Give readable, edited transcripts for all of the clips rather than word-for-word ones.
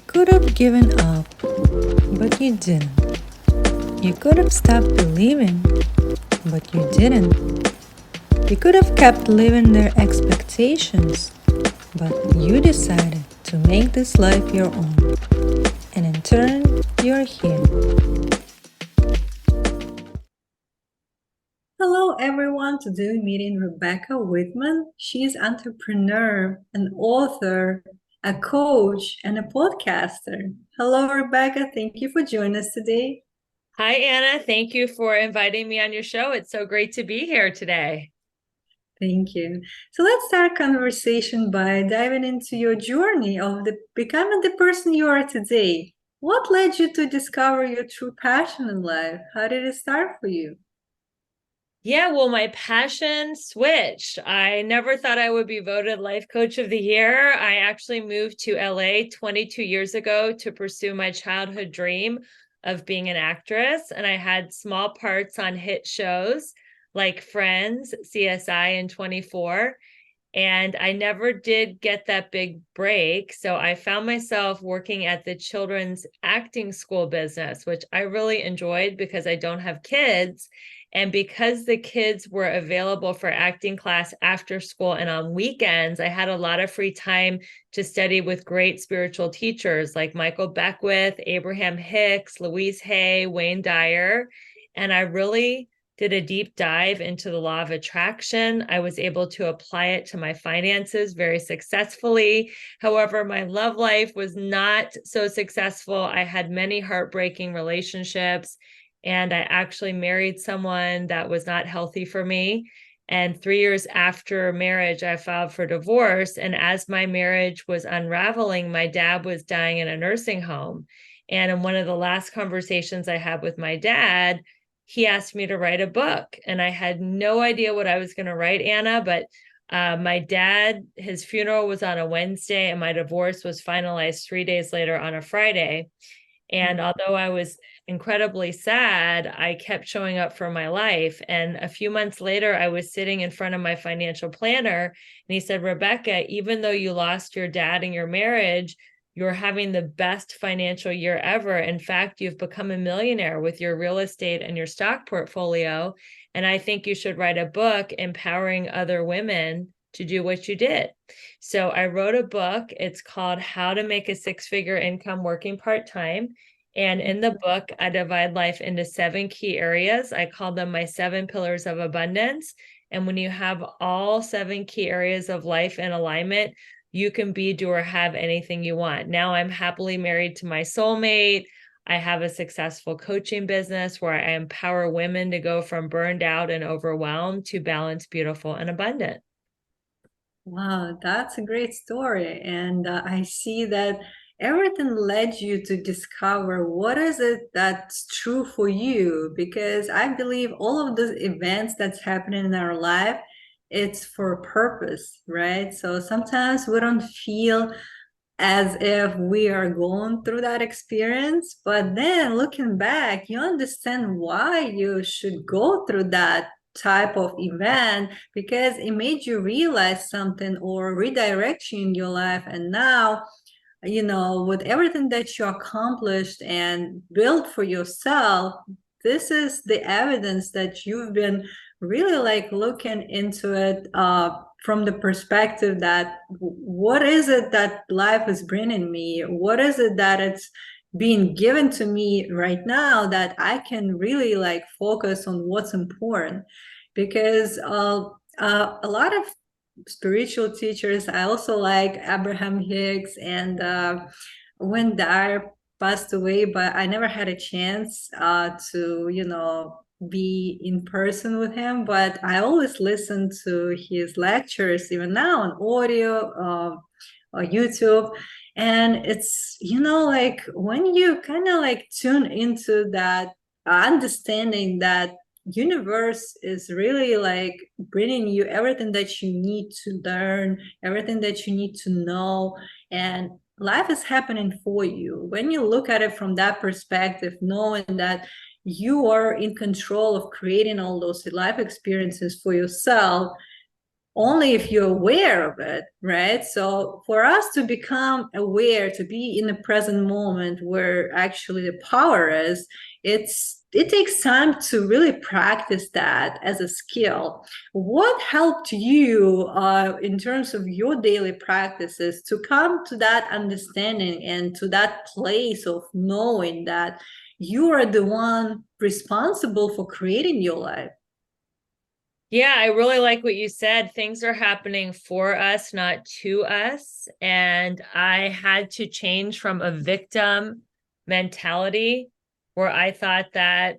could have given up, but you didn't. You could have stopped believing, but you didn't. You could have kept living their expectations, but you decided to make this life your own. And in turn, you're here. Hello everyone, today we're meeting Rebecca Whitman. She's an entrepreneur, an author, a coach, and a podcaster. Hello Rebecca, thank you for joining us today. Hi, Anna. Thank you for inviting me on your show. It's so great to be here today. Thank you. So let's start our conversation by diving into your journey of becoming the person you are today. What led you to discover your true passion in life? How did it start for you? Yeah, well, my passion switched. I never thought I would be voted Life Coach of the Year. I actually moved to LA 22 years ago to pursue my childhood dream of being an actress. And I had small parts on hit shows like Friends, CSI, and 24. And I never did get that big break. So I found myself working at the children's acting school business, which I really enjoyed because I don't have kids. And because the kids were available for acting class after school and on weekends, I had a lot of free time to study with great spiritual teachers like Michael Beckwith, Abraham Hicks, Louise Hay, Wayne Dyer. And I really did a deep dive into the law of attraction. I was able to apply it to my finances very successfully. However, my love life was not so successful. I had many heartbreaking relationships, and I actually married someone that was not healthy for me. And 3 years after marriage, I filed for divorce. And as my marriage was unraveling, my dad was dying in a nursing home. And in one of the last conversations I had with my dad, he asked me to write a book, and I had no idea what I was going to write, Anna, but my dad, his funeral was on a Wednesday and my divorce was finalized 3 days later on a Friday. And although I was incredibly sad, I kept showing up for my life. And a few months later, I was sitting in front of my financial planner and he said, Rebecca, even though you lost your dad in your marriage, you're having the best financial year ever. In fact, you've become a millionaire with your real estate and your stock portfolio. And I think you should write a book empowering other women to do what you did. So I wrote a book. It's called How to Make a Six-Figure Income Working Part-Time. And in the book, I divide life into 7 key areas. I call them my 7 pillars of abundance. And when you have all 7 key areas of life in alignment, you can be, do, or have anything you want. Now I'm happily married to my soulmate. I have a successful coaching business where I empower women to go from burned out and overwhelmed to balanced, beautiful, and abundant. Wow, that's a great story. And I see that everything led you to discover what is it that's true for you, because I believe all of the events that's happening in our life, it's for a purpose, right? So sometimes we don't feel as if we are going through that experience, but then looking back, you understand why you should go through that type of event, because it made you realize something or redirect you in your life. And now, with everything that you accomplished and built for yourself, this is the evidence that you've been really like looking into it from the perspective that what is it that life is bringing me? What is it that it's being given to me right now that I can really like focus on what's important? Because a lot of spiritual teachers, I also like Abraham Hicks, and when Dyer passed away, but I never had a chance to, be in person with him. But I always listen to his lectures, even now on audio or YouTube. And it's, like when you kind of like tune into that understanding that universe is really like bringing you everything that you need to learn, everything that you need to know, and life is happening for you. When you look at it from that perspective, knowing that you are in control of creating all those life experiences for yourself, only if you're aware of it, right? So for us to become aware, to be in the present moment where actually the power is, it takes time to really practice that as a skill. What helped you in terms of your daily practices to come to that understanding and to that place of knowing that you are the one responsible for creating your life? Yeah, I really like what you said. Things are happening for us, not to us. And I had to change from a victim mentality where I thought that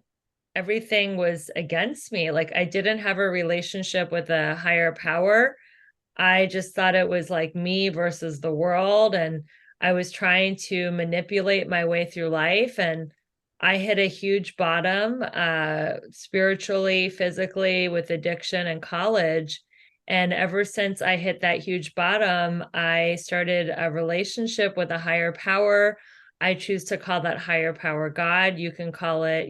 everything was against me. Like I didn't have a relationship with a higher power. I just thought it was like me versus the world. And I was trying to manipulate my way through life. And I hit a huge bottom, spiritually, physically, with addiction in college. And ever since I hit that huge bottom, I started a relationship with a higher power. I choose to call that higher power God. You can call it,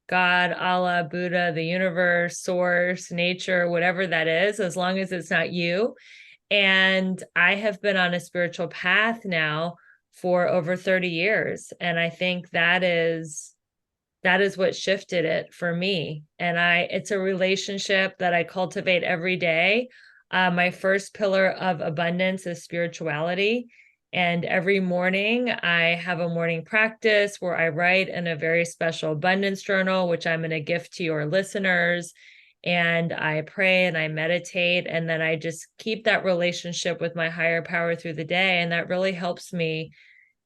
God, Allah, Buddha, the universe, source, nature, whatever that is, as long as it's not you. And I have been on a spiritual path now for over 30 years. And I think that is what shifted it for me. And it's a relationship that I cultivate every day. My first pillar of abundance is spirituality. And every morning I have a morning practice where I write in a very special abundance journal, which I'm going to gift to your listeners. And I pray and I meditate. And then I just keep that relationship with my higher power through the day. And that really helps me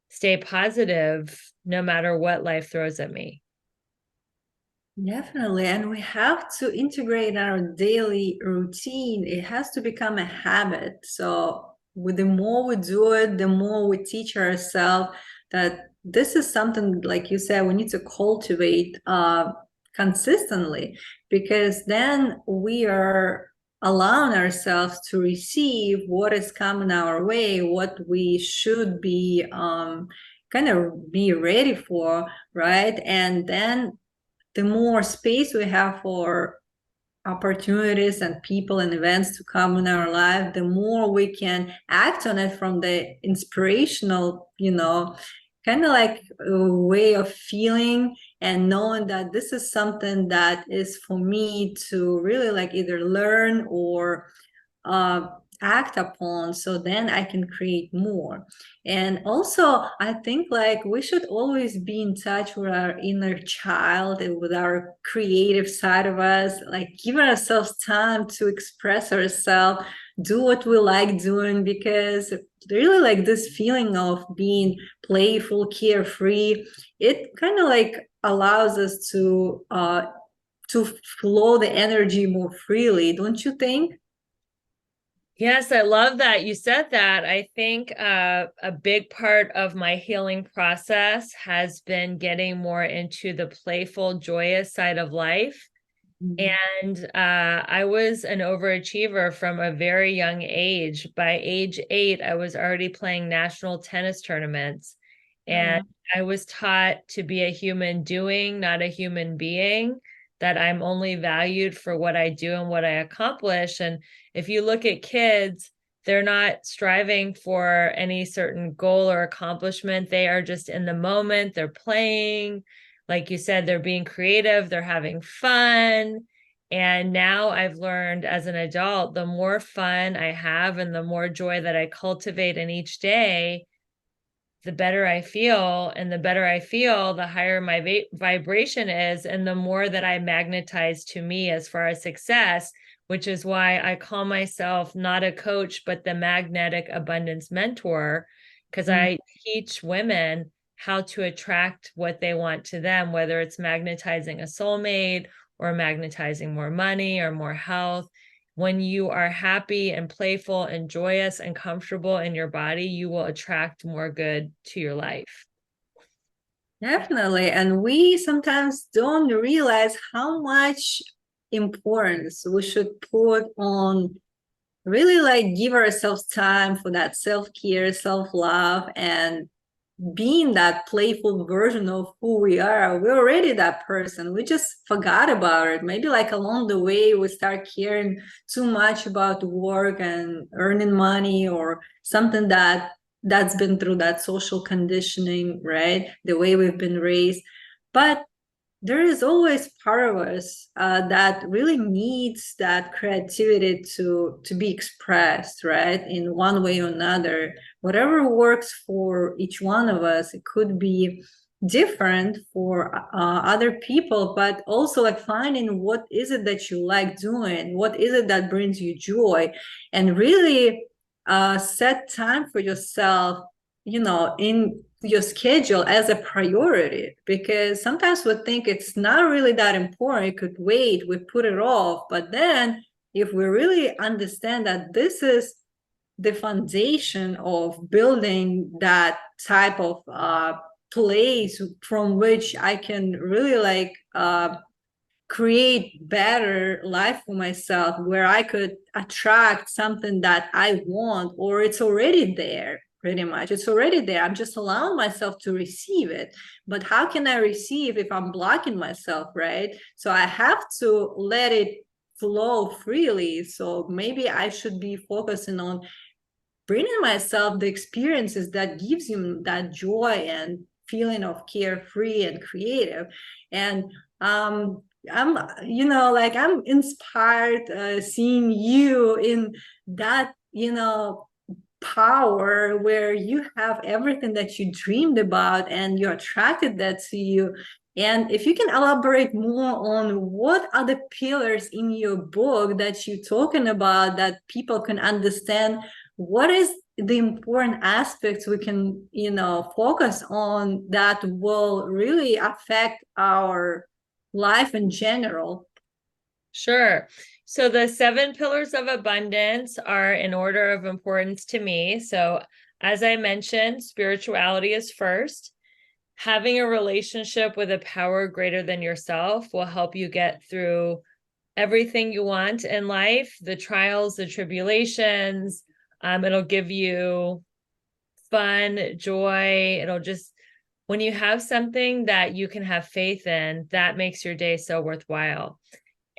stay positive no matter what life throws at me. Definitely. And we have to integrate our daily routine. It has to become a habit. So with the more we do it, the more we teach ourselves that this is something, like you said, we need to cultivate consistently, because then we are allowing ourselves to receive what is coming our way, what we should be kind of be ready for, right? And then the more space we have for opportunities and people and events to come in our life, the more we can act on it from the inspirational, kind of like a way of feeling and knowing that this is something that is for me to really like either learn or uh, act upon, so then I can create more. And also I think like we should always be in touch with our inner child and with our creative side of us, like giving ourselves time to express ourselves, do what we like doing, because really like this feeling of being playful, carefree, it kind of like allows us to flow the energy more freely, don't you think? Yes, I love that you said that. I think a big part of my healing process has been getting more into the playful, joyous side of life. Mhm. And I was an overachiever from a very young age. By age 8, I was already playing national tennis tournaments. And Oh, I was taught to be a human doing, not a human being, that I'm only valued for what I do and what I accomplish. And if you look at kids, they're not striving for any certain goal or accomplishment. They are just in the moment, they're playing. Like you said, they're being creative, they're having fun. And now I've learned as an adult, the more fun I have and the more joy that I cultivate in each day, the better I feel. And the better I feel, the higher my vibration is, and the more that I magnetize to me as far as success, which is why I call myself not a coach, but the magnetic abundance mentor, because mm. I teach women how to attract what they want to them, whether it's magnetizing a soulmate or magnetizing more money or more health. When you are happy and playful and joyous and comfortable in your body, you will attract more good to your life. Definitely. And we sometimes don't realize how much importance we should put on really like give ourselves time for that self-care, self-love, and being that playful version of who we are. We're already that person. We just forgot about it. Maybe like along the way, we start caring too much about work and earning money or something that's been through that social conditioning, right? The way we've been raised. But there is always part of us that really needs that creativity to be expressed, right, in one way or another. Whatever works for each one of us, it could be different for other people, but also like finding what is it that you like doing, what is it that brings you joy, and really set time for yourself, in your schedule as a priority, because sometimes we think it's not really that important, it could wait, we put it off. But then if we really understand that this is the foundation of building that type of place from which I can really like create better life for myself, where I could attract something that I want, or it's already there. Pretty much it's already there, I'm just allowing myself to receive it. But how can I receive if I'm blocking myself, right? So I have to let it flow freely. So maybe I should be focusing on bringing myself the experiences that gives you that joy and feeling of carefree and creative. And I'm, like I'm inspired seeing you in that, power where you have everything that you dreamed about and you attracted that to you. And if you can elaborate more on what are the pillars in your book that you're talking about, that people can understand what is the important aspects we can, focus on that will really affect our life in general. Sure. So the 7 pillars of abundance are in order of importance to me. So as I mentioned, spirituality is first. Having a relationship with a power greater than yourself will help you get through everything you want in life, the trials, the tribulations. It'll give you fun, joy. It'll just, when you have something that you can have faith in, that makes your day so worthwhile.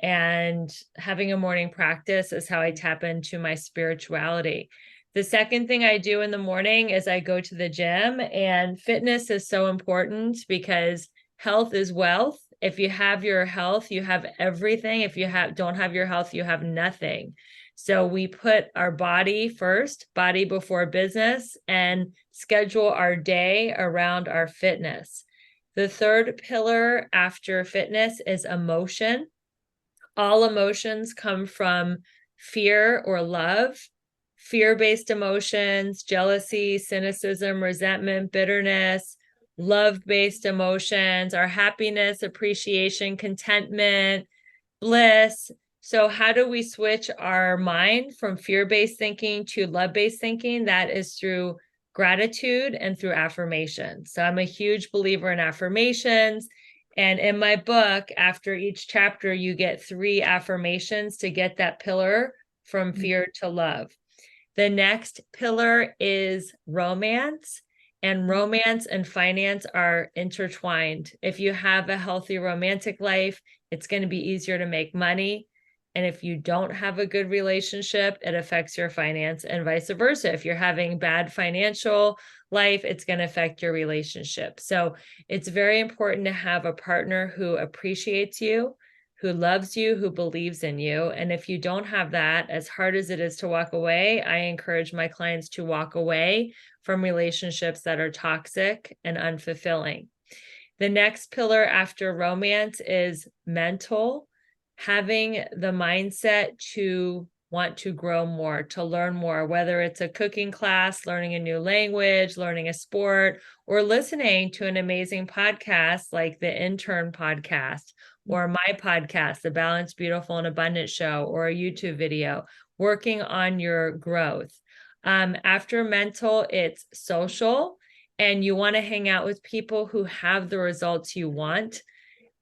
And having a morning practice is how I tap into my spirituality. The second thing I do in the morning is I go to the gym, and fitness is so important because health is wealth. If you have your health, you have everything. If you don't have your health, you have nothing. So we put our body first, body before business, and schedule our day around our fitness. The third pillar after fitness is emotion. All emotions come from fear or love. Fear-based emotions, jealousy, cynicism, resentment, bitterness. Love-based emotions are happiness, appreciation, contentment, bliss. So how do we switch our mind from fear-based thinking to love-based thinking? That is through gratitude and through affirmations. So I'm a huge believer in affirmations. And in my book, after each chapter, you get 3 affirmations to get that pillar from fear to love. The next pillar is romance, and romance and finance are intertwined. If you have a healthy romantic life, it's going to be easier to make money. And if you don't have a good relationship, it affects your finance, and vice versa. If you're having bad financial life, it's going to affect your relationship. So it's very important to have a partner who appreciates you, who loves you, who believes in you. And if you don't have that, as hard as it is to walk away, I encourage my clients to walk away from relationships that are toxic and unfulfilling. The next pillar after romance is mental. Having the mindset to want to grow more, to learn more, whether it's a cooking class, learning a new language, learning a sport, or listening to an amazing podcast like the Intern podcast, or my podcast, the Balanced, Beautiful, and Abundant Show, or a YouTube video, working on your growth. After mental, it's social, and you want to hang out with people who have the results you want.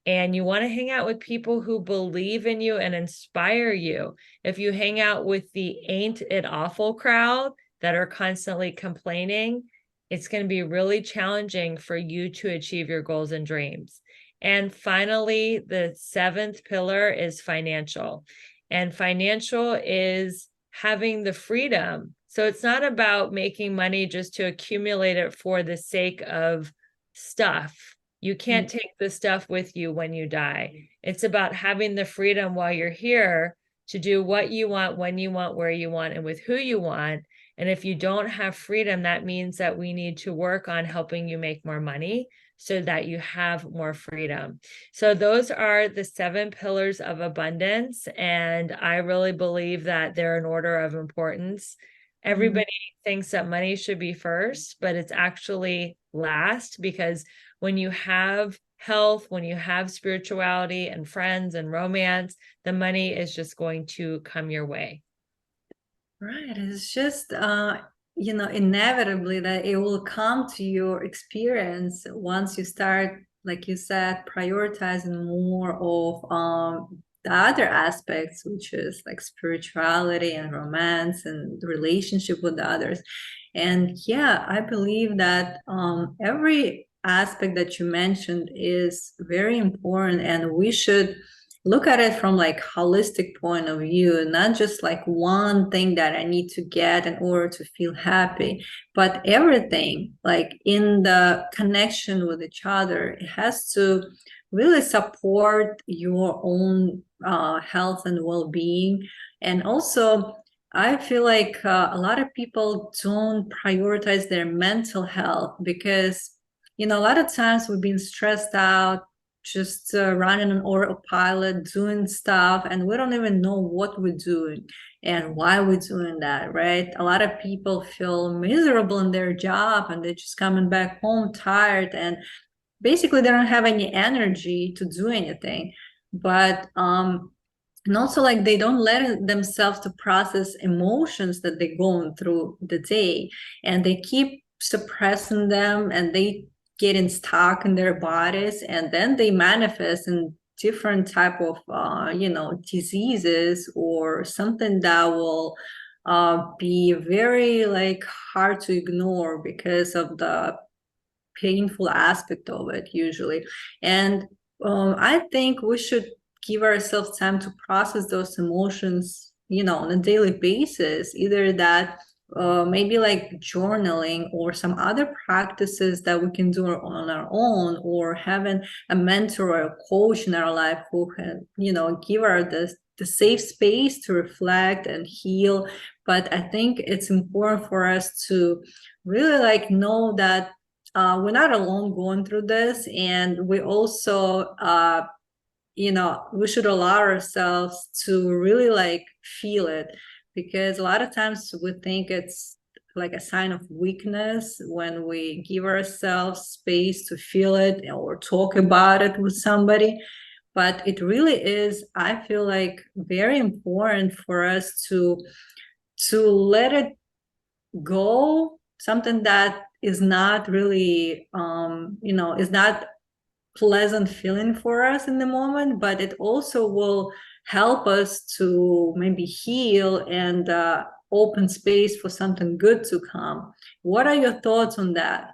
And you want to hang out with people who believe in you and inspire you. If you hang out with the ain't it awful crowd that are constantly complaining, it's going to be really challenging for you to achieve your goals and dreams. And finally, the seventh pillar is financial. And financial is having the freedom. So it's not about making money just to accumulate it for the sake of stuff. You can't take the stuff with you when you die. It's about having the freedom while you're here to do what you want, when you want, where you want, and with who you want. And if you don't have freedom, that means that we need to work on helping you make more money so that you have more freedom. So those are the 7 pillars of abundance. And I really believe that they're in order of importance. Everybody thinks that money should be first, but it's actually last, because when you have health, when you have spirituality and friends and romance, the money is just going to come your way. Right. It's just, inevitably that it will come to your experience once you start, like you said, prioritizing more of the other aspects, which is like spirituality and romance and the relationship with others. And yeah, I believe that every aspect that you mentioned is very important, and we should look at it from like holistic point of view, not just like one thing that I need to get in order to feel happy, but everything like in the connection with each other. It has to really support your own health and well-being. And also I feel like a lot of people don't prioritize their mental health because a lot of times we've been stressed out, just running on autopilot, doing stuff, and we don't even know what we're doing and why we're doing that, right? A lot of people feel miserable in their job and they're just coming back home tired, and basically they don't have any energy to do anything. But and also like they don't let themselves to process emotions that they're going through the day, and they keep suppressing them, and they getting stuck in their bodies, and then they manifest in different type of diseases or something that will be very like hard to ignore because of the painful aspect of it usually. And I think we should give ourselves time to process those emotions, on a daily basis, either that maybe like journaling or some other practices that we can do on our own, or having a mentor or a coach in our life who can, give our the safe space to reflect and heal. But I think it's important for us to really like know that we're not alone going through this, and we also we should allow ourselves to really like feel it, because a lot of times we think it's like a sign of weakness when we give ourselves space to feel it or talk about it with somebody. But it really is, I feel like, very important for us to let it go, something that is not really is not pleasant feeling for us in the moment, but it also will help us to maybe heal and open space for something good to come. What are your thoughts on that?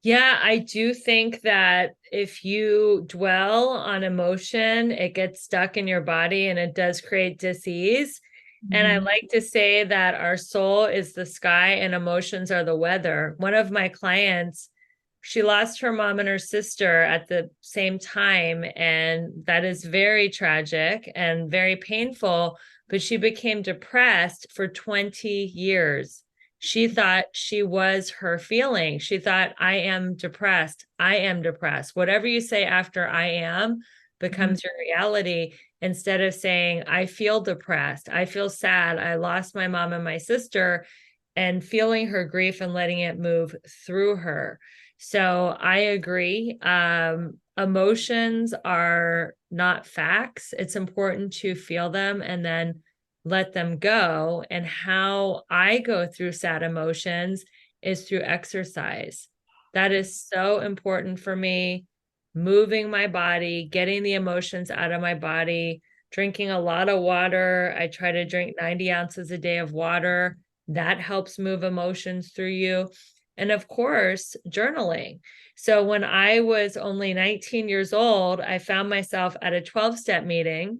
Yeah, I do think that if you dwell on emotion, it gets stuck in your body and it does create disease. And I like to say that our soul is the sky and emotions are the weather. One of my clients, she lost her mom and her sister at the same time, and that is very tragic and very painful, but she became depressed for 20 years. She thought she was her feeling. She thought, I am depressed. I am depressed. Whatever you say after I am becomes your reality, instead of saying, I feel depressed. I feel sad. I lost my mom and my sister, and feeling her grief and letting it move through her. So I agree. Emotions are not facts. It's important to feel them and then let them go. And how I go through sad emotions is through exercise. That is so important for me. Moving my body, getting the emotions out of my body, drinking a lot of water. I try to drink 90 ounces a day of water. That helps move emotions through you. and of course, journaling. So when I was only 19 years old, I found myself at a 12-step meeting,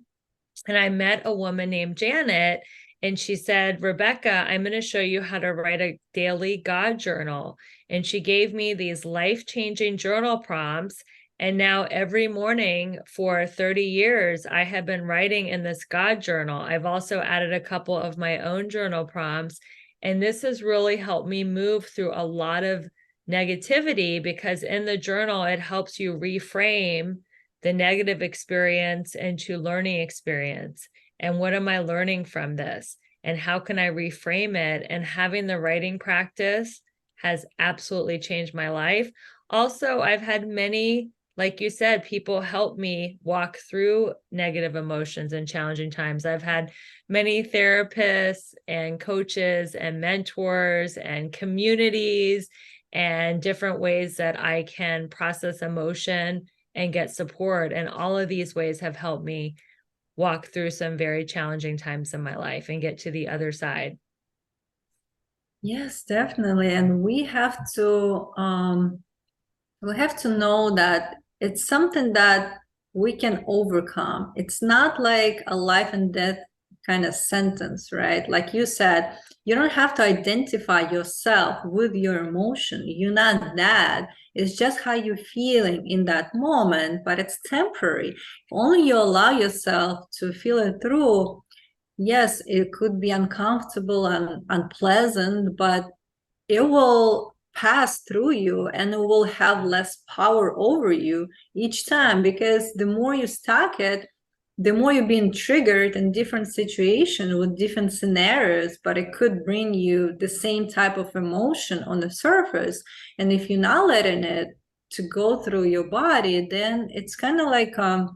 and I met a woman named Janet, and she said, Rebecca, I'm going to show you how to write a daily God journal. And she gave me these life-changing journal prompts. And now every morning for 30 years, I have been writing in this God journal. I've also added a couple of my own journal prompts. And this has really helped me move through a lot of negativity, because in the journal, it helps you reframe the negative experience into learning experience. And what am I learning from this? And how can I reframe it? And having the writing practice has absolutely changed my life. Also, I've had many, like you said, people help me walk through negative emotions and challenging times. I've had many therapists and coaches and mentors and communities and different ways that I can process emotion and get support. And all of these ways have helped me walk through some very challenging times in my life and get to the other side. Yes, definitely. And we have to know that it's something that we can overcome. It's not like a life and death kind of sentence, right? Like you said, you don't have to identify yourself with your emotion. You're not that. It's just how you're feeling in that moment, but it's temporary. If only you allow yourself to feel it through, yes, it could be uncomfortable and unpleasant, but it will pass through you and it will have less power over you each time, because the more you stack it, the more you're being triggered in different situations with different scenarios, but it could bring you the same type of emotion on the surface. And if you're not letting it to go through your body, then it's kind of like a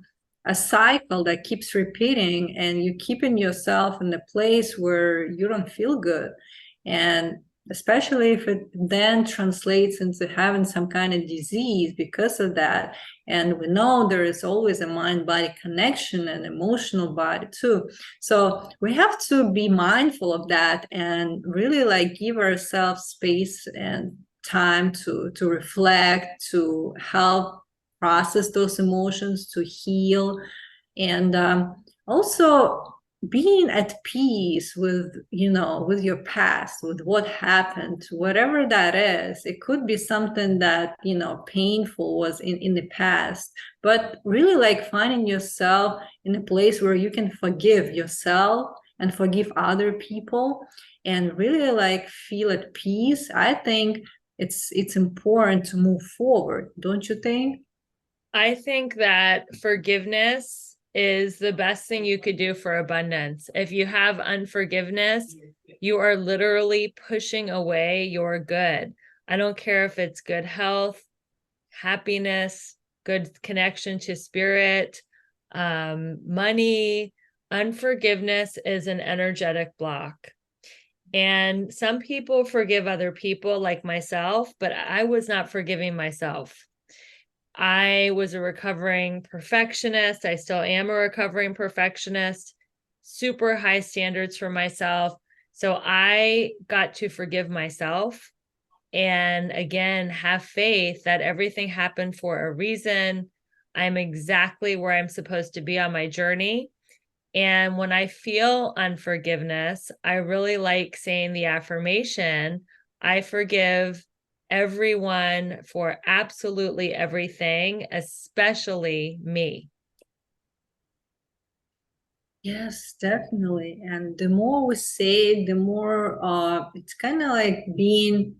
cycle that keeps repeating, and you're keeping yourself in a place where you don't feel good. And especially if it then translates into having some kind of disease because of that. And we know there is always a mind-body connection and emotional body too. So we have to be mindful of that and really like give ourselves space and time to reflect, to help process those emotions, to heal. And also being at peace with, with your past, with what happened, whatever that is. It could be something that, painful was in the past, but really like finding yourself in a place where you can forgive yourself and forgive other people and really like feel at peace. I think it's important to move forward, don't you think? I think that forgiveness is the best thing you could do for abundance. If you have unforgiveness, you are literally pushing away your good. I don't care if it's good health, happiness, good connection to spirit, money. Unforgiveness is an energetic block. And some people forgive other people, like myself, but I was not forgiving myself. I was a recovering perfectionist. I still am a recovering perfectionist, super high standards for myself. So I got to forgive myself and again, have faith that everything happened for a reason. I'm exactly where I'm supposed to be on my journey. And when I feel unforgiveness, I really like saying the affirmation, I forgive everyone for absolutely everything, especially me. Yes, definitely. And the more we say, the more it's kind of like being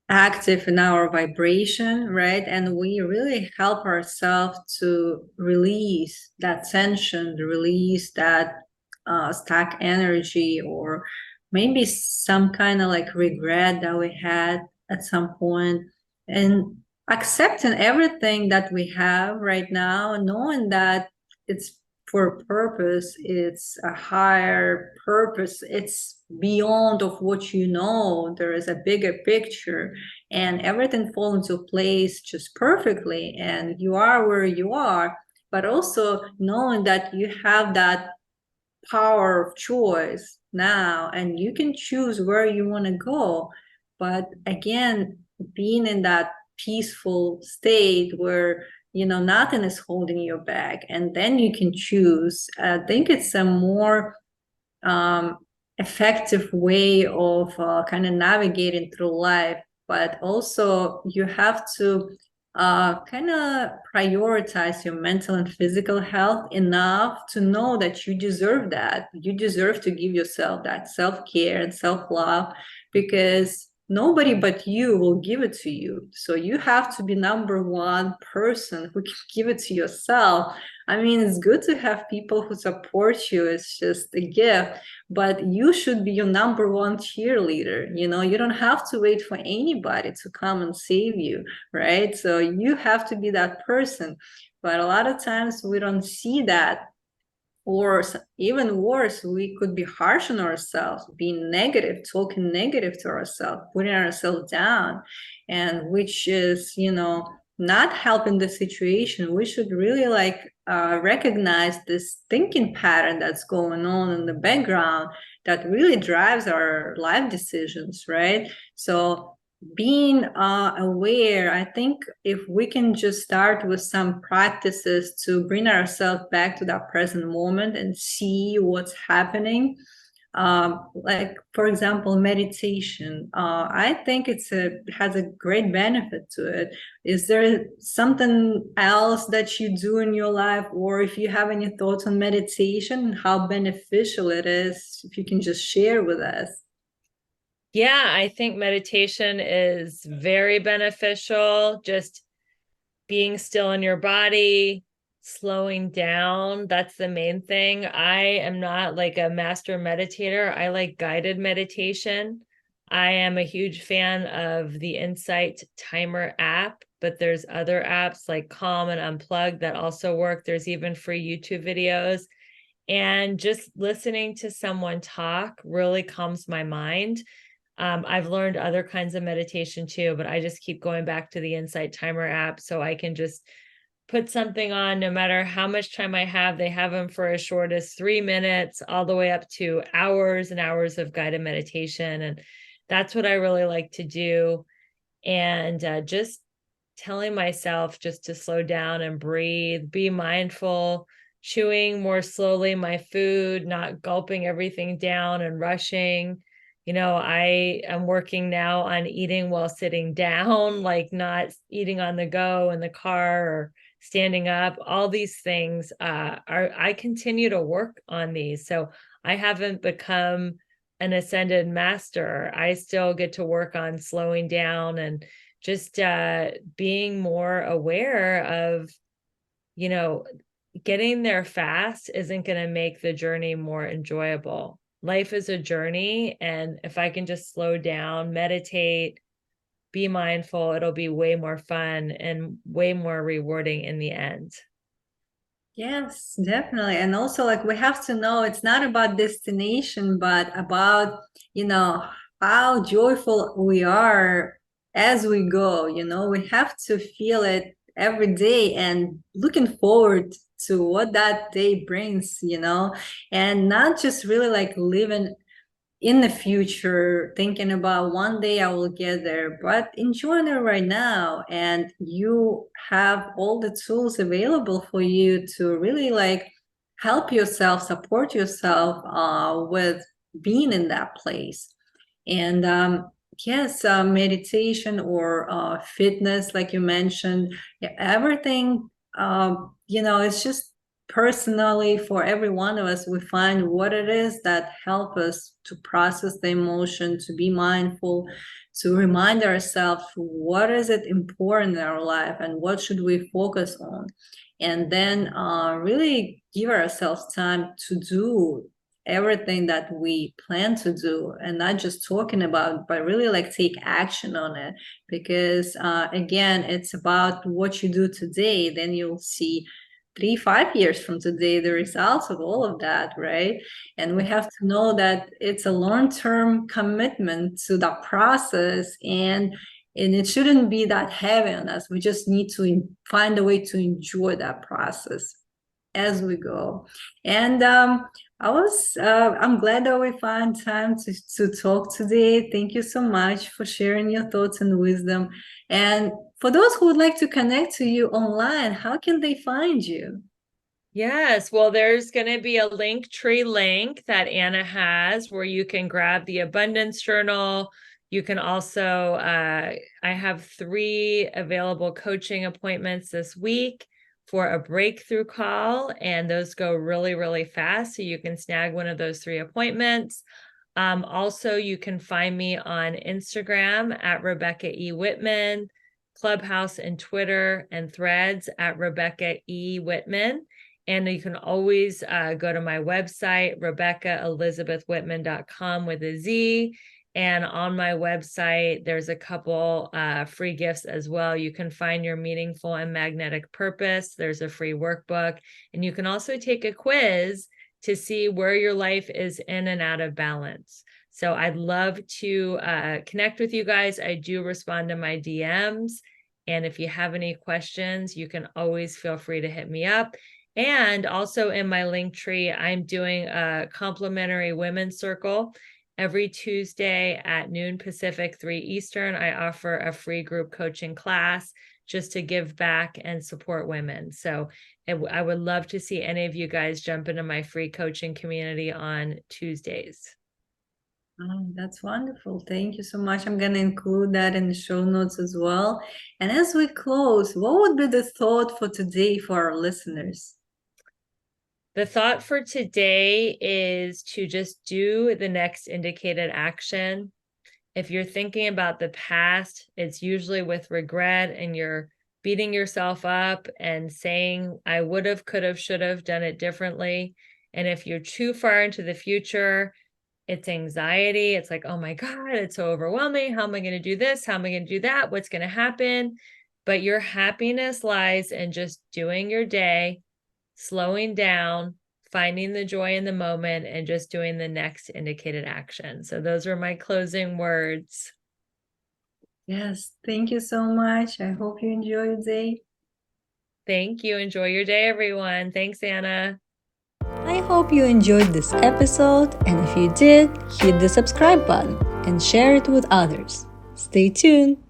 active in our vibration, right? And we really help ourselves to release that tension, to release that stuck energy, or maybe some kind of like regret that we had at some point, and accepting everything that we have right now, knowing that it's for a purpose, it's a higher purpose, it's beyond of what you know. There is a bigger picture, and everything falls into place just perfectly, and you are where you are, but also knowing that you have that power of choice now, and you can choose where you want to go. But again, being in that peaceful state where, nothing is holding you back, and then you can choose. I think it's a more um, effective way of kind of navigating through life. But also, you have to kind of prioritize your mental and physical health enough to know that you deserve that. You deserve to give yourself that self-care and self-love, because nobody but you will give it to you. So you have to be number one person who can give it to yourself. I mean, it's good to have people who support you. It's just a gift, but you should be your number one cheerleader. You don't have to wait for anybody to come and save you, right? So you have to be that person. But a lot of times we don't see that, or even worse, we could be harsh on ourselves, being negative, talking negative to ourselves, putting ourselves down, and which is, not helping the situation. We should really recognize this thinking pattern that's going on in the background that really drives our life decisions, right? So being aware, I think if we can just start with some practices to bring ourselves back to that present moment and see what's happening, like for example meditation, I think it has a great benefit to it. Is there something else that you do in your life, or if you have any thoughts on meditation, how beneficial it is, if you can just share with us? Yeah, I think meditation is very beneficial. Just being still in your body, slowing down. That's the main thing. I am not like a master meditator. I like guided meditation. I am a huge fan of the Insight Timer app, but there's other apps like Calm and Unplugged that also work. There's even free YouTube videos. And just listening to someone talk really calms my mind. I've learned other kinds of meditation too, but I just keep going back to the Insight Timer app so I can just put something on no matter how much time I have. They have them for as short as 3 minutes all the way up to hours and hours of guided meditation. And that's what I really like to do. And just telling myself just to slow down and breathe, be mindful, chewing more slowly my food, not gulping everything down and rushing. I am working now on eating while sitting down, like not eating on the go in the car or standing up. All these things I continue to work on these. So I haven't become an ascended master. I still get to work on slowing down and just being more aware of, getting there fast isn't going to make the journey more enjoyable. Life is a journey. And if I can just slow down, meditate, be mindful, it'll be way more fun and way more rewarding in the end. Yes, definitely. And also, like, we have to know it's not about destination, but about, how joyful we are as we go. We have to feel it every day and looking forward to what that day brings, and not just really like living in the future, thinking about one day I will get there, but enjoying it right now. And you have all the tools available for you to really like help yourself, support yourself with being in that place. And yes, meditation or fitness, like you mentioned, yeah, everything, it's just personally for every one of us, we find what it is that help us to process the emotion, to be mindful, to remind ourselves what is it important in our life and what should we focus on, and then really give ourselves time to do everything that we plan to do, and not just talking about, but really like take action on it. Because again, it's about what you do today, then you'll see 3, 5 years from today the results of all of that, right? And we have to know that it's a long-term commitment to that process, and it shouldn't be that heavy on us. We just need to find a way to enjoy that process. as we go. And I'm glad that we found time to talk today. Thank you so much for sharing your thoughts and wisdom. And for those who would like to connect to you online, how can they find you? Yes, well, there's going to be a Linktree link that Anna has where you can grab the Abundance Journal. You can also, I have 3 available coaching appointments this week for a breakthrough call, and those go really, really fast. So you can snag one of those 3 appointments. Also, you can find me on Instagram at Rebecca E. Whitman, Clubhouse and Twitter and Threads at Rebecca E. Whitman. And you can always go to my website, RebeccaElizabethWhitman.com with a Z. And on my website, there's a couple free gifts as well. You can find your meaningful and magnetic purpose. There's a free workbook. And you can also take a quiz to see where your life is in and out of balance. So I'd love to connect with you guys. I do respond to my DMs. And if you have any questions, you can always feel free to hit me up. And also in my Linktree, I'm doing a complimentary women's circle every Tuesday at noon Pacific, 3 Eastern. I offer a free group coaching class just to give back and support women. So I would love to see any of you guys jump into my free coaching community on Tuesdays. Oh, that's wonderful. Thank you so much. I'm going to include that in the show notes as well. And as we close, what would be the thought for today for our listeners? The thought for today is to just do the next indicated action. If you're thinking about the past, it's usually with regret and you're beating yourself up and saying, I would have, could have, should have done it differently. And if you're too far into the future, it's anxiety. It's like, oh my God, it's so overwhelming. How am I going to do this? How am I going to do that? What's going to happen? But your happiness lies in just doing your day, slowing down, finding the joy in the moment, and just doing the next indicated action. So those are my closing words. Yes, thank you so much. I hope you enjoy your day. Thank you. Enjoy your day, everyone. Thanks, Anna. I hope you enjoyed this episode, and if you did, hit the subscribe button and share it with others. Stay tuned.